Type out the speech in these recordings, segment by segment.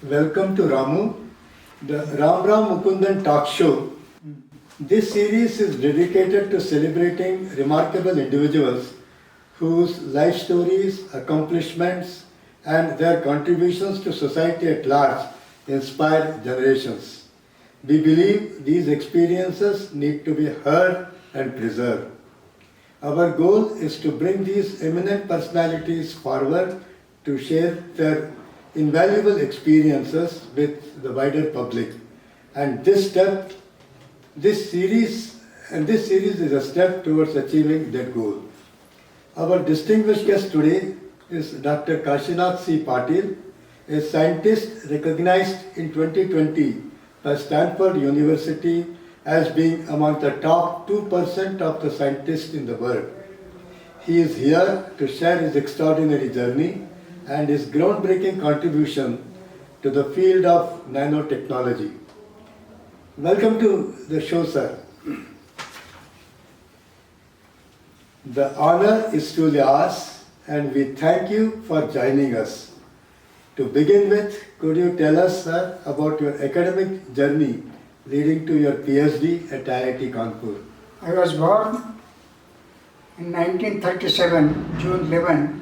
Welcome to Ramu, the Ram Ram Mukundan talk show. This series is dedicated to celebrating remarkable individuals whose life stories, accomplishments, and their contributions to society at large inspire generations. We believe these experiences need to be heard and preserved. Our goal is to bring these eminent personalities forward to share their invaluable experiences with the wider public. And this series is a step towards achieving that goal. Our distinguished guest today is Dr. Kashinath C. Patil, a scientist recognized in 2020 by Stanford University as being among the top 2% of the scientists in the world. He is here to share his extraordinary journey and his groundbreaking contribution to the field of nanotechnology. Welcome to the show, sir. The honor is truly ours, and we thank you for joining us. To begin with, could you tell us, sir, about your academic journey leading to your PhD at IIT Kanpur? I was born in 1937, June 11,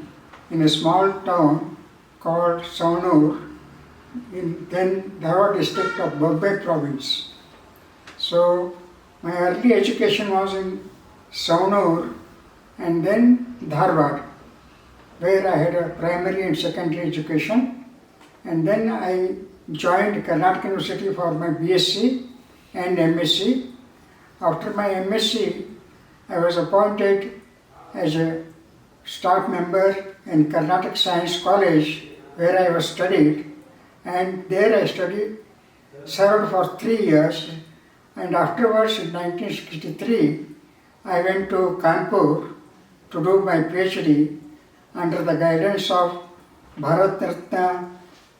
in a small town called Saunur, in then Dharwad district of Bombay province. So my early education was in Saunur and then Dharwad, where I had a primary and secondary education. And then I joined Karnataka University for my BSc and MSc. After my MSc, I was appointed as a staff member in Karnataka Science College, where I was studied, and there I served for 3 years, and afterwards in 1963 I went to Kanpur to do my PhD under the guidance of Bharat Ratna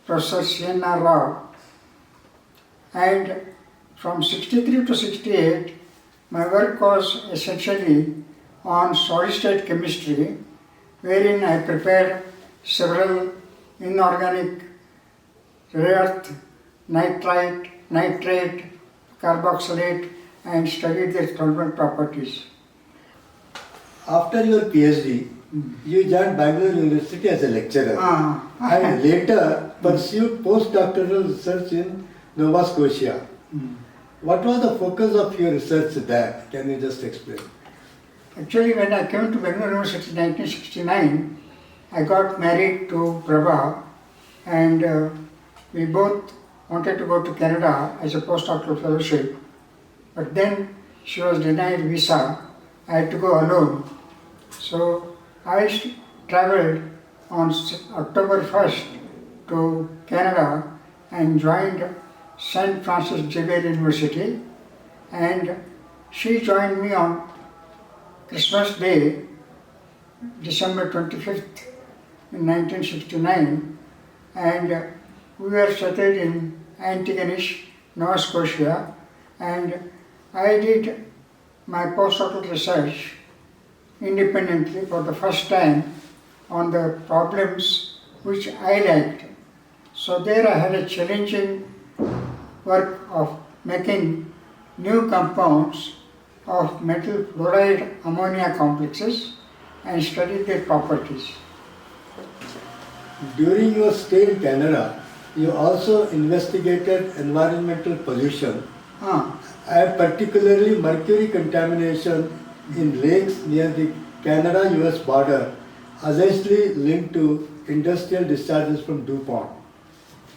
Professor C.N.R. Rao. And from 63 to 68 my work was essentially on solid state chemistry, wherein I prepared several inorganic rare earth, nitrite, nitrate, carboxylate, and studied their thermal properties. After your PhD, you joined Bengaluru University as a lecturer and later pursued postdoctoral research in Nova Scotia. What was the focus of your research there? Can you just explain? Actually, when I came to Bengaluru University in 1969, I got married to Prabha, and we both wanted to go to Canada as a postdoctoral fellowship. But then she was denied visa. I had to go alone. So I traveled on October 1st to Canada and joined St. Francis Xavier University, and she joined me on Christmas Day, December 25th in 1969, and we were settled in Antigonish, Nova Scotia, and I did my postdoctoral research independently for the first time on the problems which I liked. So there I had a challenging work of making new compounds of metal fluoride ammonia complexes and studied their properties. During your stay in Canada, you also investigated environmental pollution and particularly mercury contamination in lakes near the Canada-US border, allegedly linked to industrial discharges from DuPont.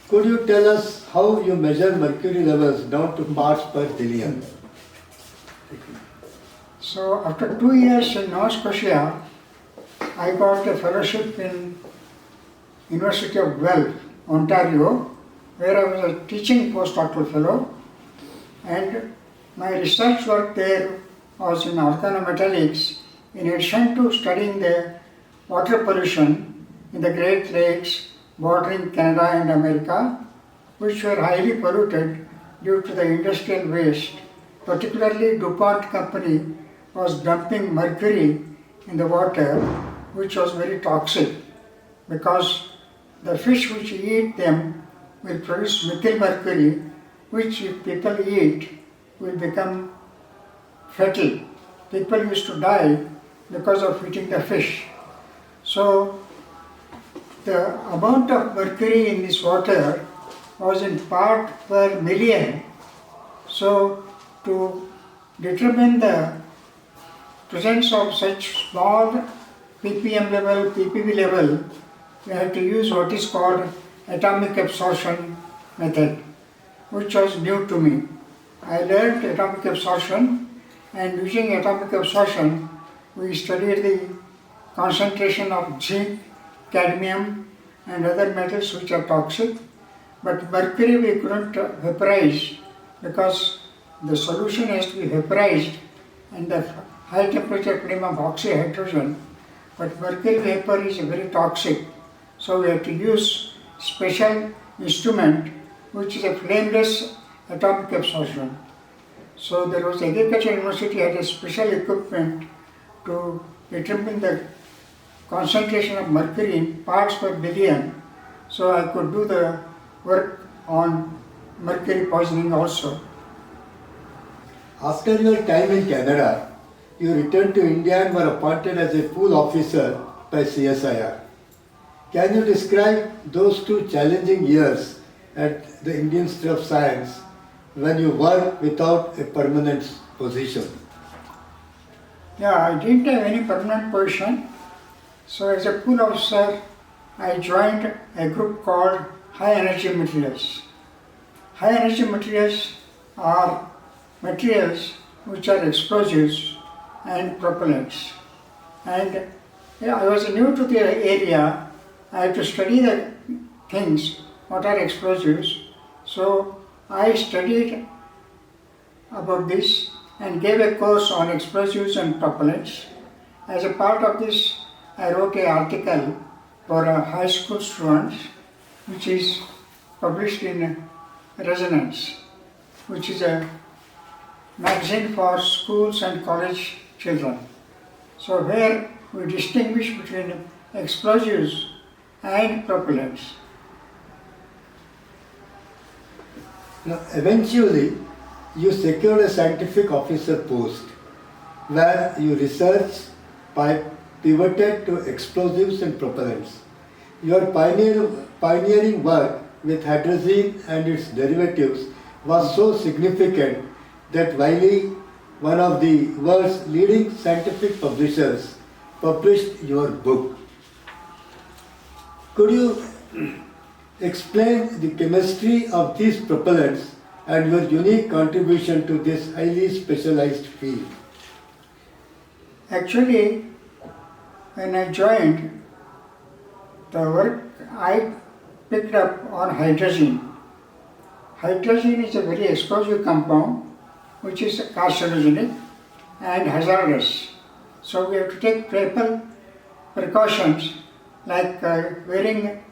Could you tell us how you measure mercury levels down to parts per billion? So after 2 years in Nova Scotia, I got a fellowship in University of Guelph, Ontario, where I was a teaching postdoctoral fellow, and my research work there was in organometallics, in addition to studying the water pollution in the Great Lakes bordering Canada and America, which were highly polluted due to the industrial waste. Particularly DuPont company was dumping mercury in the water, which was very toxic because the fish which eat them will produce methyl mercury, which if people eat will become fatal. People used to die because of eating the fish. So the amount of mercury in this water was in part per million. So to determine the presence of such small ppm level, ppb level, we had to use what is called atomic absorption method, which was new to me. I learned atomic absorption, and using atomic absorption, we studied the concentration of zinc, cadmium, and other metals which are toxic. But mercury we couldn't vaporize because the solution has to be vaporized and the high temperature flame of oxyhydrogen. But mercury vapor is very toxic, so we have to use special instrument which is a flameless atomic absorption. So there was Agriculture University had a special equipment to determine the concentration of mercury in parts per billion. So I could do the work on mercury poisoning also. After your time in Canada, you returned to India and were appointed as a pool officer by CSIR. Can you describe those two challenging years at the Indian Institute of Science when you worked without a permanent position? Yeah, I didn't have any permanent position. So as a pool officer, I joined a group called High Energy Materials. High energy materials are materials which are explosives and propellants. And I was new to the area. I had to study the things, what are explosives. So I studied about this and gave a course on explosives and propellants. As a part of this, I wrote an article for high school students, which is published in Resonance, which is a magazine for schools and college children. So where we distinguish between explosives and propellants. Now, eventually, you secured a scientific officer post where you researched pivoted to explosives and propellants. Your pioneering work with hydrazine and its derivatives was so significant that Wiley, one of the world's leading scientific publishers, published your book. Could you explain the chemistry of these propellants and your unique contribution to this highly specialized field? Actually, when I joined, the work I picked up on hydrazine. Hydrazine is a very explosive compound which is carcinogenic and hazardous. So we have to take precautions like wearing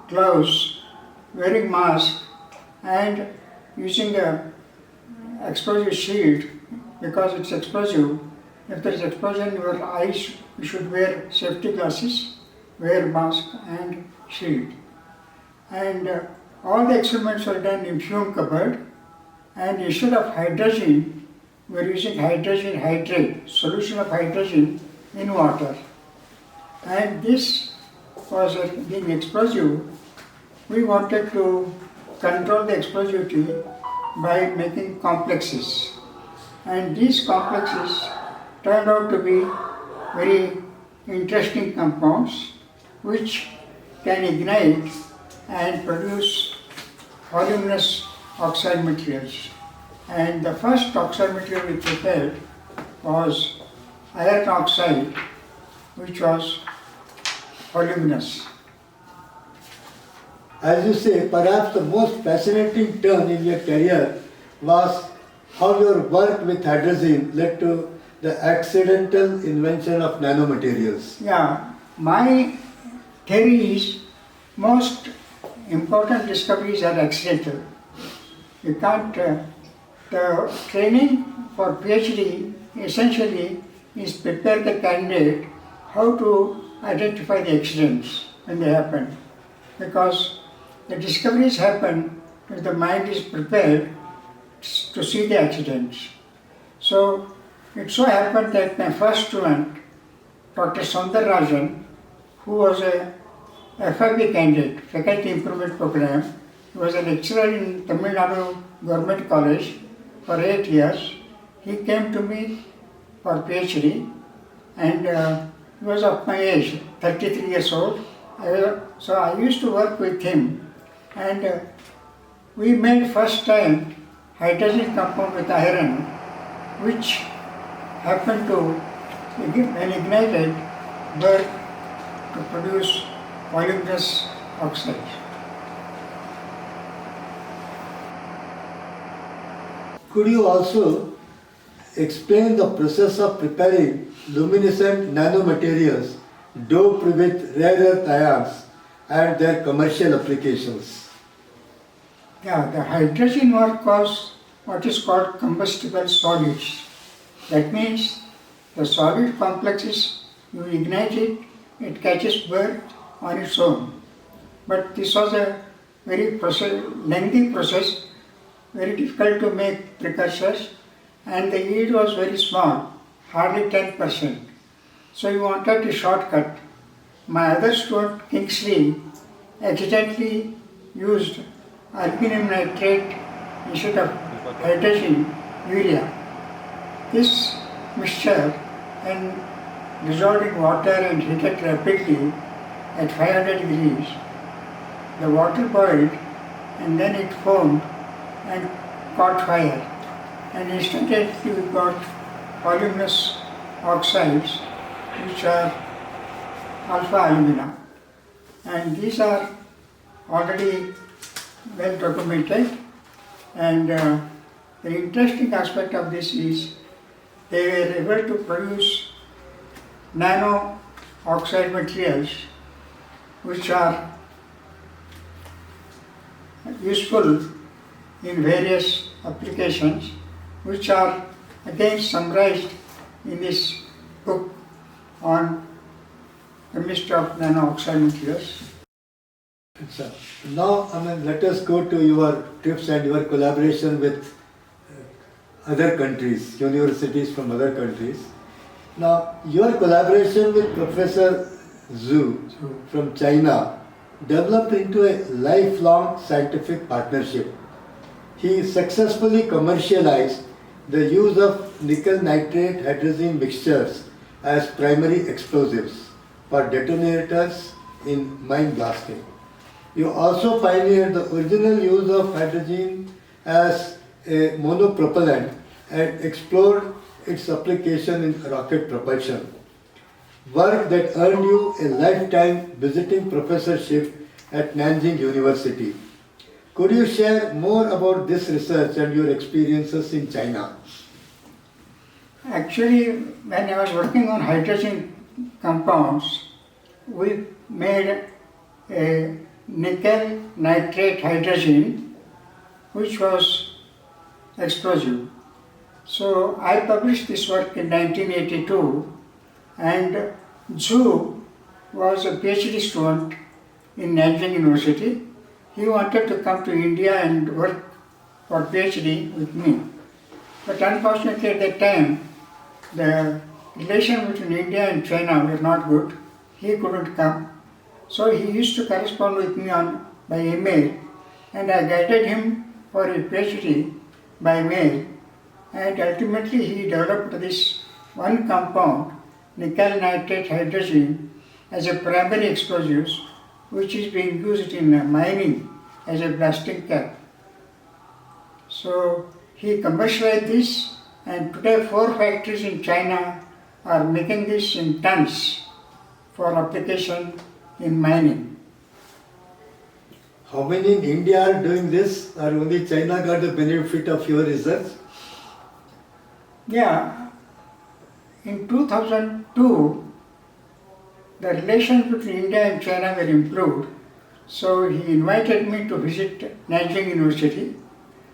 gloves, wearing mask, and using a explosive shield because it's explosive. If there is explosion in your eyes, you should wear safety glasses, wear mask and shield. And all the experiments were done in fume cupboard, and instead of hydrazine, we are using hydrazine hydrate, solution of hydrazine in water. And this was being explosive. We wanted to control the explosivity by making complexes. And these complexes turned out to be very interesting compounds which can ignite and produce voluminous oxide materials. And the first oxide material we prepared was iron oxide, which was voluminous. As you say, perhaps the most fascinating turn in your career was how your work with hydrazine led to the accidental invention of nanomaterials. Yeah, my theory is most important discoveries are accidental. You can't, the training for PhD essentially is prepare the candidate how to identify the accidents when they happen. Because the discoveries happen if the mind is prepared to see the accidents. So it so happened that my first student, Dr. Soundararajan, who was a FIP candidate, Faculty Improvement Program, he was a lecturer in Tamil Nadu Government College for 8 years. He came to me for PhD and he was of my age, 33 years old. So I used to work with him and we made first time hydrogen compound with iron, which happened to, when ignited, burn to produce voluminous oxide. Could you also explain the process of preparing luminescent nanomaterials doped with rare earth ions and their commercial applications? Yeah, the hydrogen work was what is called combustible solids. That means the solid complexes, you ignite it, it catches burn on its own. But this was a very lengthy process, very difficult to make precursors, and the yield was very small, hardly 10%. So we wanted a shortcut. My other student, Kingsley, accidentally used aluminum nitrate instead of hydrogen, urea. This mixture, when dissolved in water and heated rapidly at 500 degrees, the water boiled and then it foamed and caught fire. And instantly we got voluminous oxides which are alpha alumina. And these are already well documented, and the interesting aspect of this is they were able to produce nano oxide materials which are useful in various applications, which are again summarized in this book on chemistry of nano oxide materials. Sir, now let us go to your trips and your collaboration with other countries, universities from other countries. Now, your collaboration with Professor Zhu from China developed into a lifelong scientific partnership. He successfully commercialized the use of nickel nitrate hydrogen mixtures as primary explosives for detonators in mine blasting. You also pioneered the original use of hydrogen as a monopropellant and explored its application in rocket propulsion. Work that earned you a lifetime visiting professorship at Nanjing University. Could you share more about this research and your experiences in China? Actually, when I was working on hydrogen compounds, we made a nickel nitrate hydrogen which was explosive. So I published this work in 1982, and Zhu was a PhD student in Nanjing University. He wanted to come to India and work for PhD with me. But unfortunately at that time, the relation between India and China were not good. He couldn't come. So he used to correspond with me by email, and I guided him for a PhD by mail, and ultimately he developed this one compound, nickel nitrate hydrogen, as a primary explosives, which is being used in mining as a blasting cap. So he commercialized this, and today 4 factories in China are making this in tons for application in mining. How many in India are doing this, or only China got the benefit of your research? Yeah, in 2002, the relations between India and China were improved. So he invited me to visit Nanjing University.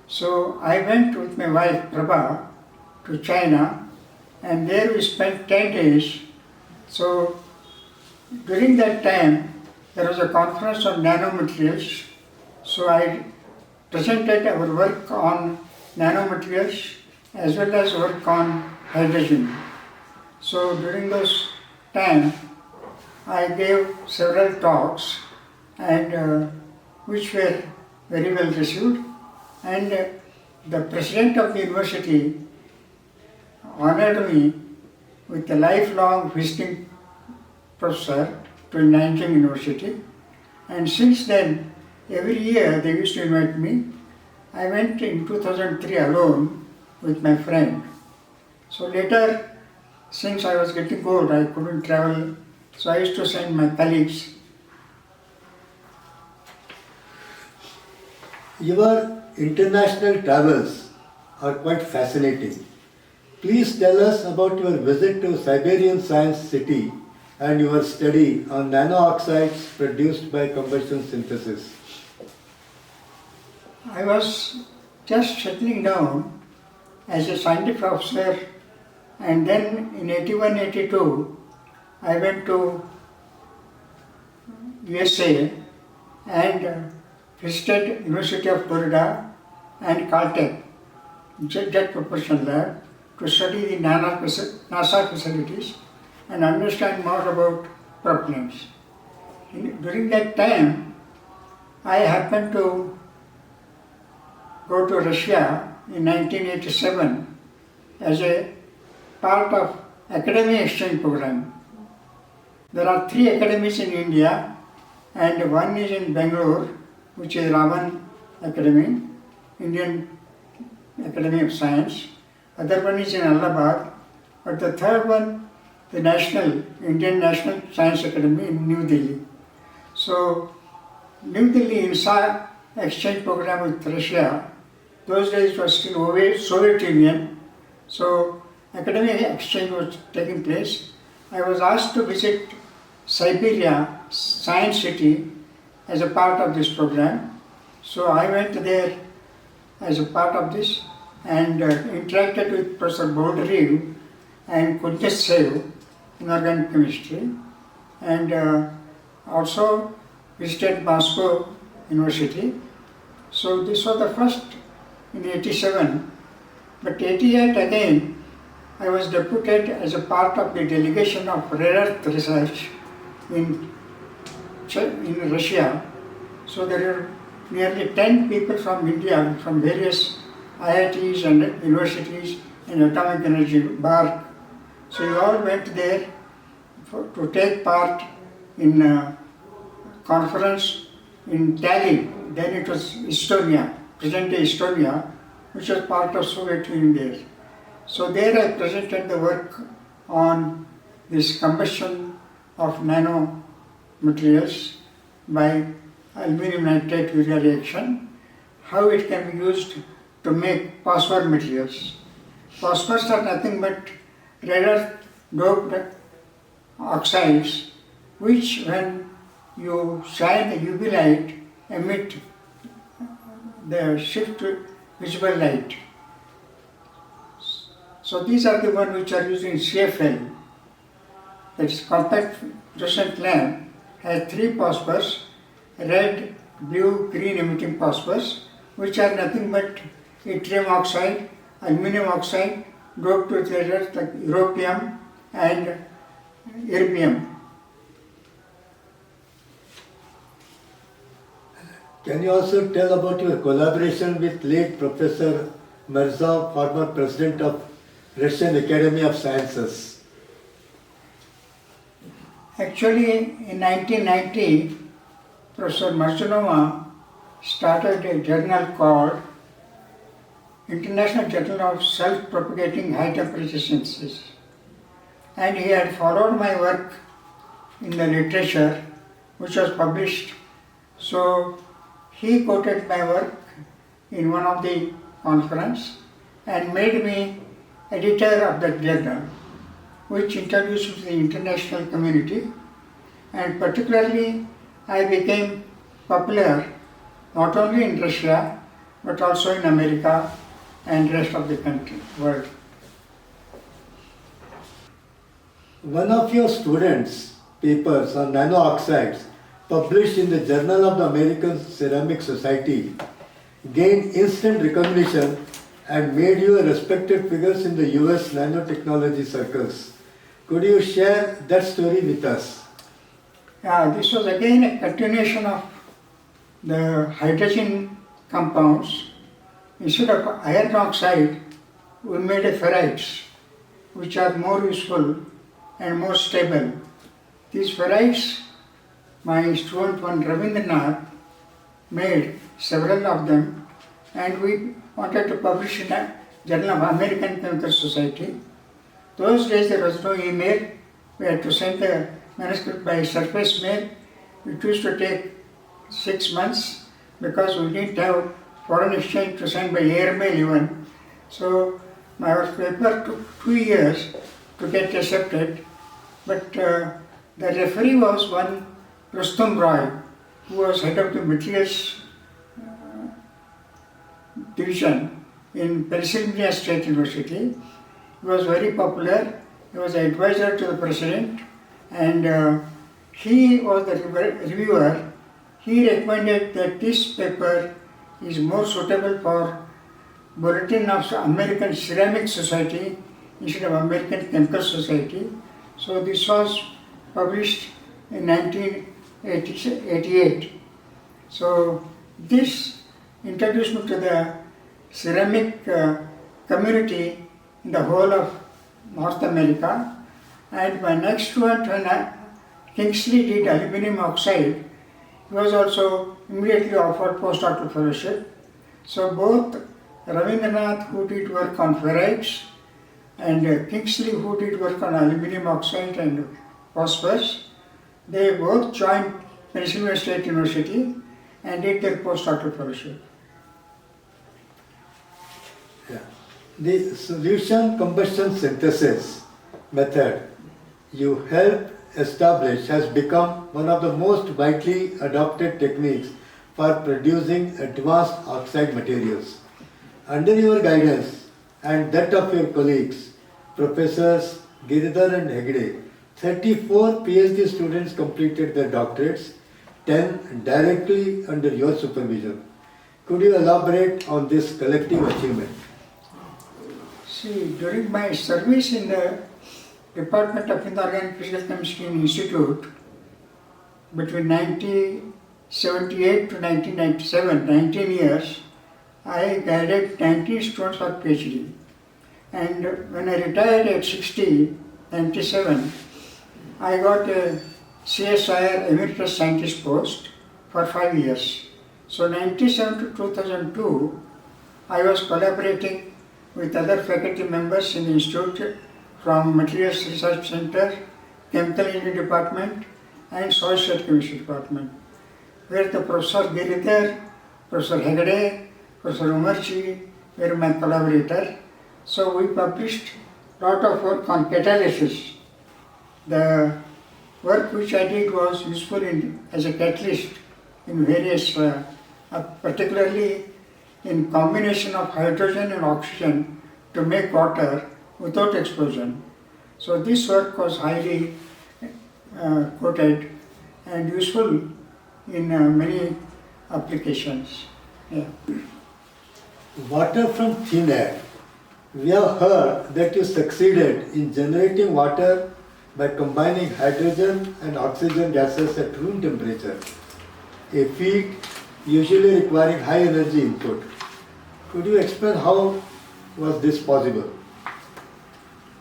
So I went with my wife Prabha to China, and there we spent 10 days. So during that time, there was a conference on nanomaterials, So I presented our work on nanomaterials as well as work on hydrogen. So during those time, I gave several talks and which were very well received, and the president of the university honored me with a lifelong visiting professor to Nanjing University, and since then every year they used to invite me. I went in 2003 alone with my friend. So later, since I was getting old, I couldn't travel, so I used to send my colleagues. Your international travels are quite fascinating. Please tell us about your visit to Siberian Science City and your study on nano oxides produced by combustion synthesis. I was just settling down as a scientific officer, and then in 81-82 I went to USA and visited University of Florida and Caltech Jet Propulsion Lab to study the NASA facilities and understand more about propellants. During that time, I happened to go to Russia in 1987 as a part of academic exchange program. There are 3 academies in India, and one is in Bengaluru, which is Raman Academy, Indian Academy of Science. Other one is in Allahabad, but the third one, the Indian National Science Academy in New Delhi. So, New Delhi INSA exchange program with Russia, those days was still Soviet Union, so academic exchange was taking place. I was asked to visit Siberia Science City as a part of this program. So I went there as a part of this and interacted with Professor Bolderev and Kuntsev in organic chemistry, and also visited Moscow University. So this was the first in 87, but 88 again I was deputed as a part of the delegation of rare earth research in Russia. So there are nearly 10 people from India, from various IITs and universities and atomic energy, BARC. So we all went there to take part in a conference in Tallinn. Then it was Estonia, present-day Estonia, which was part of Soviet Union there. So there I presented the work on this combustion of nano materials by aluminum nitrate urea reaction, how it can be used to make phosphor materials. Phosphors are nothing but rare earth doped oxides, which when you shine the UV light emit the shift to visible light. So these are the ones which are used in CFL, that is compact fluorescent lamp, has 3 phosphors, red, blue, green emitting phosphors, which are nothing but yttrium oxide, aluminum oxide, doped with layers like europium and erbium. Can you also tell about your collaboration with late Professor Mirzov, former president of Russian Academy of Sciences? Actually, in 1990, Professor Marzanova started a journal called International Journal of Self-Propagating High Temperature Synthesis. And he had followed my work in the literature, which was published. So he quoted my work in one of the conference and made me editor of that journal, which introduced the international community, and particularly I became popular not only in Russia but also in America and rest of the country, world. One of your students' papers on nano oxides published in the Journal of the American Ceramic Society, gained instant recognition and made you a respected figure in the US nanotechnology circles. Could you share that story with us? This was again a continuation of the hydrogen compounds. Instead of iron oxide, we made a ferrites, which are more useful and more stable. These ferrites, my student one Ravindranath made several of them, and we wanted to publish in a Journal of American Chemical Society. Those days there was no email. We had to send the manuscript by surface mail. It used to take 6 months because we didn't have foreign exchange to send by airmail even. So my paper took 2 years to get accepted. But the referee was one Rustum Roy, who was head of the materials division in Pennsylvania State University. He was very popular. He was an advisor to the president, and he was the reviewer. He recommended that this paper is more suitable for Bulletin of American Ceramic Society instead of American Chemical Society. So this was published in 1988. So this introduced me to the ceramic community in the whole of North America. And my next student, when Kingsley did aluminum oxide, he was also immediately offered postdoctoral fellowship. So both Ravindranath, who did work on ferrites, and Kingsley, who did work on aluminum oxide and phosphorus, they both joined Pennsylvania State University and did their postdoctoral fellowship. Yeah. The solution combustion synthesis method you helped establish has become one of the most widely adopted techniques for producing advanced oxide materials. Under your guidance and that of your colleagues, Professors Giridhar and Hegde, 34 PhD students completed their doctorates, 10 directly under your supervision. Could you elaborate on this collective achievement? See, during my service in the Department of Inorganic Physical Chemistry Institute, between 1978 to 1997, 19 years, I guided 19 students for PhD. And when I retired at 60, 97, I got a CSIR Emeritus Scientist post for 5 years. So 97 to 2002, I was collaborating with other faculty members in the institute from Materials Research Center, Chemical Engineering Department, and Soil State Chemistry Department, where the Professor Giridhar, Professor Hegde, Professor Umarchi were my collaborator. So we published a lot of work on catalysis. The work which I did was useful as a catalyst in various, particularly in combination of hydrogen and oxygen to make water without explosion. So this work was highly quoted and useful in many applications. Yeah. Water from thin air. We have heard that you succeeded in generating water by combining hydrogen and oxygen gases at room temperature, a feat usually requiring high energy input. Could you explain how was this possible?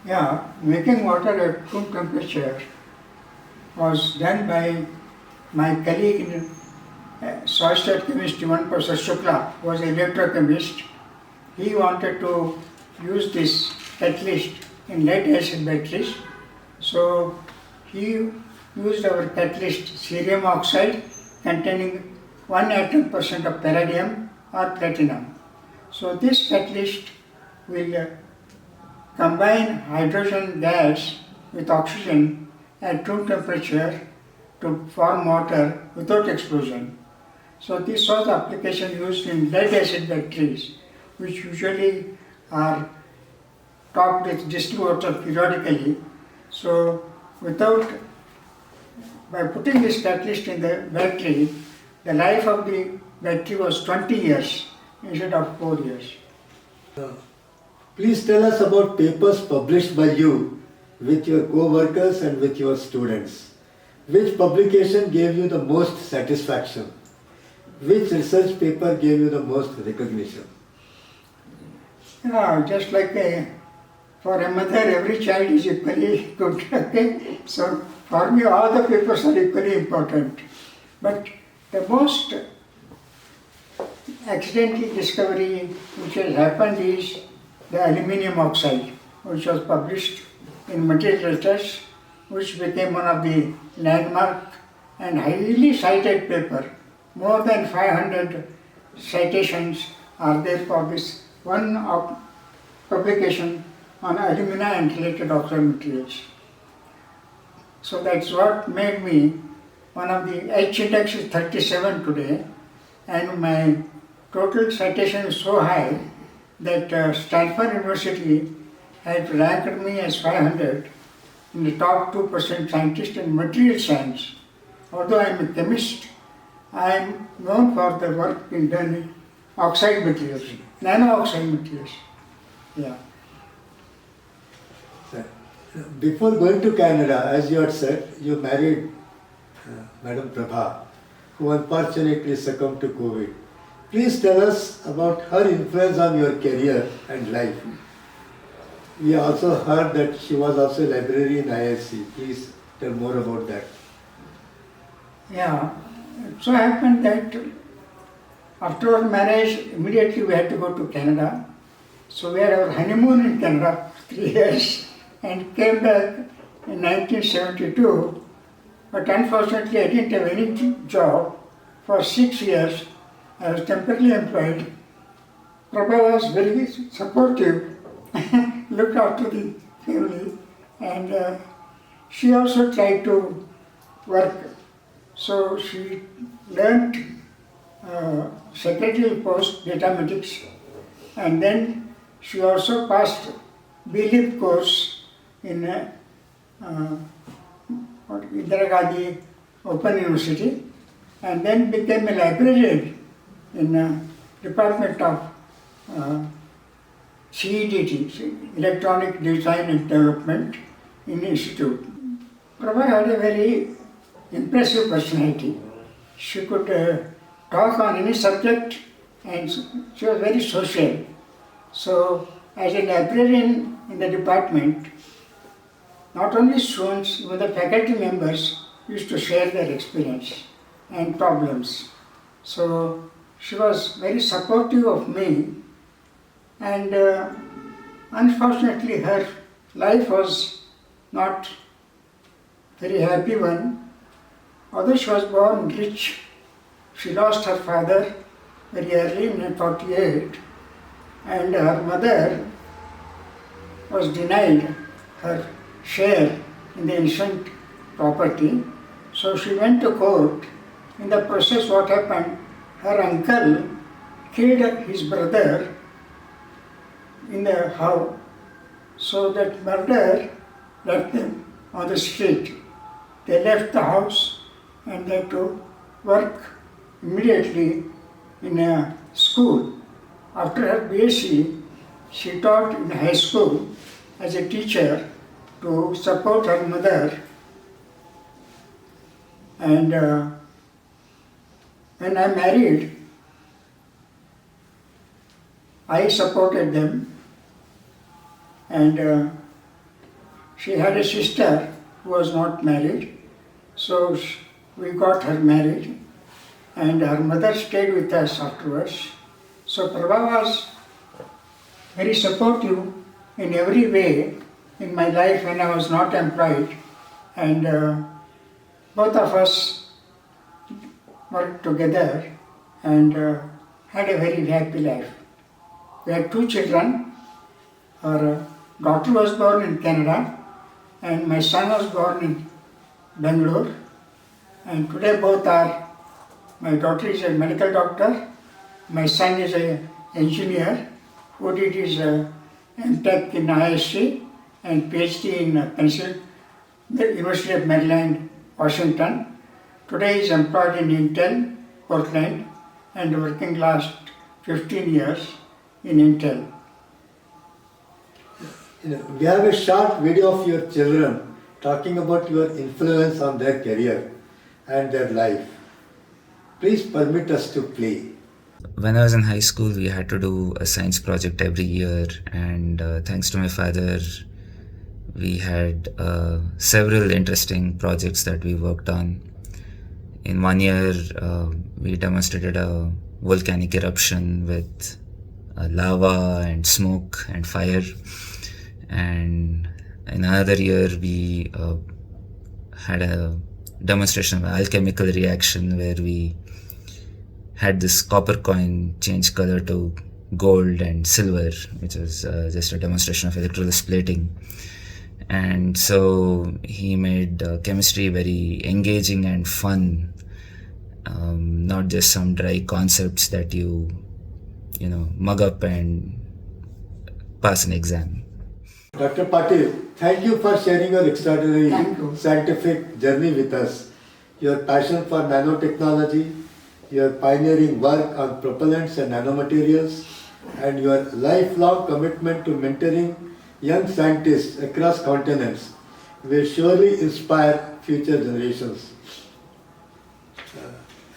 Yeah, making water at room temperature was done by my colleague in soil state chemistry, one Professor Shukla, who was an electrochemist. He wanted to use this catalyst in lead acid batteries. So he used our catalyst cerium oxide containing 1 atom percent of palladium or platinum. So this catalyst will combine hydrogen gas with oxygen at room temperature to form water without explosion. So this was the application used in lead acid batteries, which usually are topped with distilled water periodically. So without by putting this catalyst in the battery, the life of the battery was 20 years instead of 4 years. Please tell us about papers published by you with your co-workers and with your students. Which publication gave you the most satisfaction? Which research paper gave you the most recognition? Yeah, just like for a mother, every child is equally good. Okay? So for me, all the papers are equally important. But the most accidental discovery which has happened is the aluminium oxide, which was published in Material Research, which became one of the landmark and highly cited paper. More than 500 citations are there for this one publication on alumina and related oxide materials. So that's what made me one of the H index is 37 today, and my total citation is so high that Stanford University had ranked me as 500 in the top 2% scientist in material science. Although I am a chemist, I am known for the work in done oxide materials, nano oxide materials. Yeah. Before going to Canada, as you had said, you married Madam Prabha, who unfortunately succumbed to COVID. Please tell us about her influence on your career and life. We also heard that she was also a librarian in ISC. Please tell more about that. Yeah. It so happened that after our marriage, immediately we had to go to Canada. So we had our honeymoon in Canada for 3 years and came back in 1972. But unfortunately, I didn't have any job for 6 years. I was temporarily employed. Prabha was very supportive, looked after the family, and she also tried to work. So she learned secretarial post, mathematics, and then she also passed B.Lib course in Indira Gandhi Open University, and then became a librarian in Department of CEDT, Electronic Design and Development in Institute. Prabha had a very impressive personality. She could talk on any subject, and she was very social. So, as a librarian in the department, not only students, but the faculty members used to share their experience and problems. So, she was very supportive of me, and unfortunately, her life was not very happy one. Although she was born rich, she lost her father very early in 1948, and her mother was denied her share in the ancient property. So she went to court. In the process, what happened? Her uncle killed his brother in the house. So that murder left them on the street. They left the house and they had to work immediately in a school. After her BSc, she taught in high school as a teacher to support her mother. And when I married, I supported them. And she had a sister who was not married, so we got her married, and her mother stayed with us afterwards. So Prabha was very supportive in every way in my life when I was not employed, and both of us worked together and had a very happy life. We had 2 children. Our daughter was born in Canada, and my son was born in Bengaluru. And today both are, my daughter is a medical doctor, my son is an engineer who did his MTech in ISC and PhD in the University of Maryland Washington. Today he is employed in Intel, Portland, and working last 15 years in Intel. We have a short video of your children talking about your influence on their career and their life. Please permit us to play. When I was in high school, we had to do a science project every year, and thanks to my father, we had several interesting projects that we worked on. In 1 year, we demonstrated a volcanic eruption with lava and smoke and fire. And in another year, we had a demonstration of an alchemical reaction where we had this copper coin change color to gold and silver, which was just a demonstration of electrolysis plating. And so he made chemistry very engaging and fun, not just some dry concepts that you mug up and pass an exam. Dr. Patil, thank you for sharing your extraordinary Thank you. scientific journey with us. Your passion for nanotechnology, your pioneering work on propellants and nanomaterials, and your lifelong commitment to mentoring young scientists across continents will surely inspire future generations.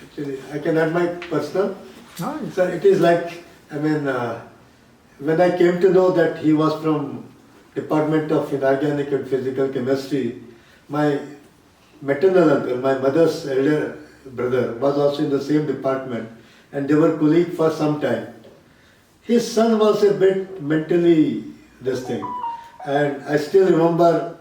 Actually, I can add my personal. So it is like, when I came to know that he was from Department of Inorganic and Physical Chemistry, my maternal uncle, my mother's elder brother, was also in the same department, and they were colleagues for some time. His son was a bit mentally this thing, and I still remember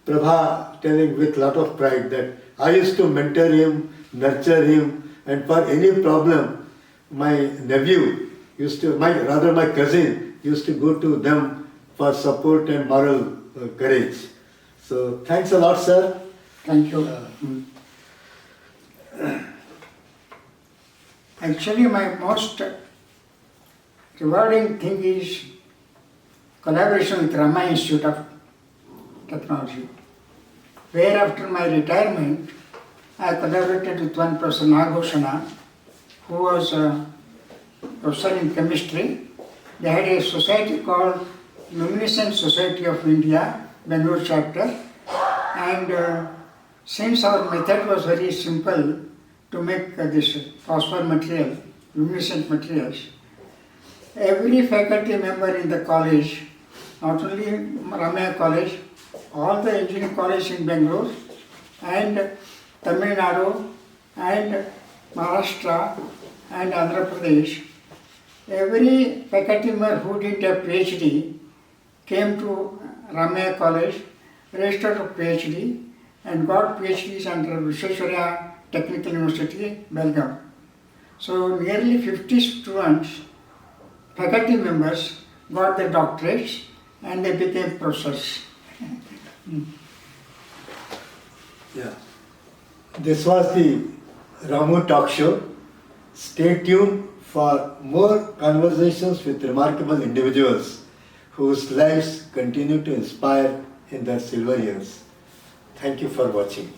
Prabha telling with lot of pride that I used to mentor him, nurture him, and for any problem, my nephew my cousin used to go to them for support and moral courage. So thanks a lot, sir. Thank you. Actually, my most rewarding thing is collaboration with Rama Institute of Technology, where after my retirement, I collaborated with one Professor Nagosana, who was a professor in chemistry. They had a society called Luminescent Society of India, Bengaluru chapter, and since our method was very simple to make this phosphor material, luminescent materials, every faculty member in the college, not only Ramaya College, all the engineering colleges in Bengaluru and Tamil Nadu and Maharashtra and Andhra Pradesh, every faculty member who didn't have PhD came to Ramaya College, registered for PhD and got PhDs under Vishwesvaraya Technical University, Belgaum. So nearly 50 students, faculty members, got their doctorates and they became professors. Yeah. This was the Ramu Talk Show. Stay tuned for more conversations with remarkable individuals whose lives continue to inspire in their silver years. Thank you for watching.